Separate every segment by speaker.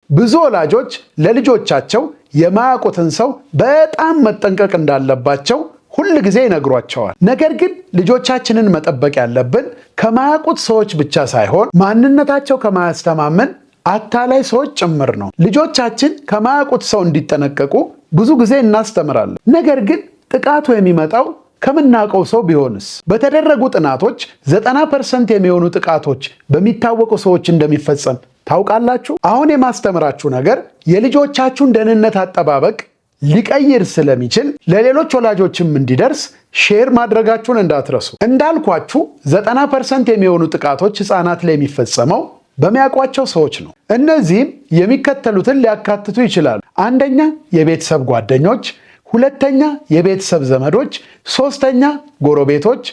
Speaker 1: ብዙ ወላጆች ለልጆቻቸው የማያውቁትን ሰው በጣም መጠንቀቅ እንዳለባቸው ሁል ጊዜ ይነግሯቸዋል። ነገር ግን ልጆቻችንን መጠበቅ ያለብን ከማያውቁት ሰዎች ብቻ ሳይሆን ማንነታቸው ከማያስተማመን አታላይ ሰዎች ጭምር ነው። ልጆቻችን ከማያውቁት ሰው እንዲጠነቀቁ ብዙ ጊዜ እናስተምራለን። ነገር ግን ጥቃቱ የሚመጣው ከምናውቀው ሰው ቢሆንስ? በተደረጉ ጥናቶች 90% የሚሆኑ ጥቃቶች በሚታወቁ ሰዎች እንደሚፈጸም ታውቃላችሁ። አሁን የማስተምራችሁ ነገር የልጆቻችሁን ደህንነት አጠባበቅ ሊቀይር ስለሚችል ለሌሎች ወላጆችም እንዲደርስ ሼር ማድረጋችሁን እንዳትረሱ። እንዳልኳችሁ 90% የሚሆኑ ጥቃቶች ሕፃናት ላይ የሚፈጸመው በሚያውቋቸው ሰዎች ነው። እነዚህም የሚከተሉትን ሊያካትቱ ይችላሉ። አንደኛ፣ የቤተሰብ ጓደኞች፣ ሁለተኛ፣ የቤተሰብ ዘመዶች፣ ሶስተኛ፣ ጎረቤቶች፣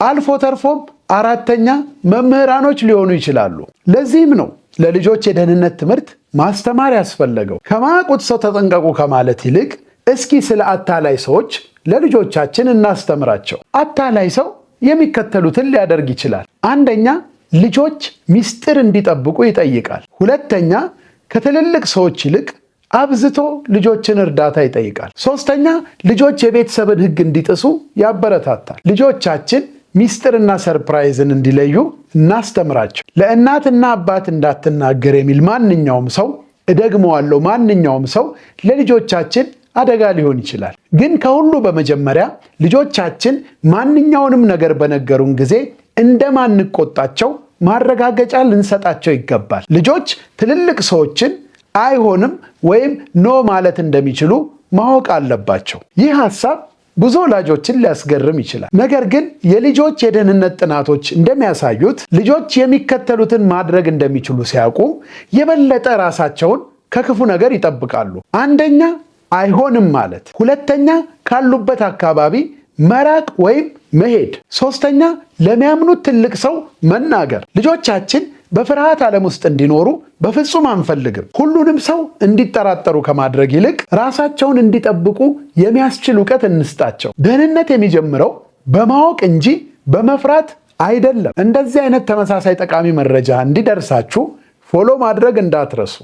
Speaker 1: አልፎ ተርፎም አራተኛ፣ መምህራኖች ሊሆኑ ይችላሉ። ለዚህም ነው ለልጆች የደህንነት ትምህርት ማስተማር ያስፈለገው። ከማያውቁት ሰው ተጠንቀቁ ከማለት ይልቅ እስኪ ስለ አታላይ ሰዎች ለልጆቻችን እናስተምራቸው። አታላይ ሰው የሚከተሉትን ሊያደርግ ይችላል። አንደኛ፣ ልጆች ሚስጥር እንዲጠብቁ ይጠይቃል። ሁለተኛ፣ ከትልልቅ ሰዎች ይልቅ አብዝቶ ልጆችን እርዳታ ይጠይቃል። ሶስተኛ፣ ልጆች የቤተሰብን ሕግ እንዲጥሱ ያበረታታል። ልጆቻችን ሚስጥርና ሰርፕራይዝን እንዲለዩ እናስተምራቸው። ለእናትና አባት እንዳትናገር የሚል ማንኛውም ሰው፣ እደግመዋለሁ፣ ማንኛውም ሰው ለልጆቻችን አደጋ ሊሆን ይችላል። ግን ከሁሉ በመጀመሪያ ልጆቻችን ማንኛውንም ነገር በነገሩን ጊዜ እንደማንቆጣቸው ማረጋገጫ ልንሰጣቸው ይገባል። ልጆች ትልልቅ ሰዎችን አይሆንም ወይም ኖ ማለት እንደሚችሉ ማወቅ አለባቸው። ይህ ሐሳብ ብዙ ወላጆችን ሊያስገርም ይችላል። ነገር ግን የልጆች የደህንነት ጥናቶች እንደሚያሳዩት ልጆች የሚከተሉትን ማድረግ እንደሚችሉ ሲያውቁ የበለጠ ራሳቸውን ከክፉ ነገር ይጠብቃሉ። አንደኛ፣ አይሆንም ማለት። ሁለተኛ፣ ካሉበት አካባቢ መራቅ ወይም መሄድ። ሶስተኛ፣ ለሚያምኑት ትልቅ ሰው መናገር። ልጆቻችን በፍርሃት ዓለም ውስጥ እንዲኖሩ በፍጹም አንፈልግም። ሁሉንም ሰው እንዲጠራጠሩ ከማድረግ ይልቅ ራሳቸውን እንዲጠብቁ የሚያስችል እውቀት እንስጣቸው። ደህንነት የሚጀምረው በማወቅ እንጂ በመፍራት አይደለም። እንደዚህ አይነት ተመሳሳይ ጠቃሚ መረጃ እንዲደርሳችሁ ፎሎ ማድረግ እንዳትረሱ።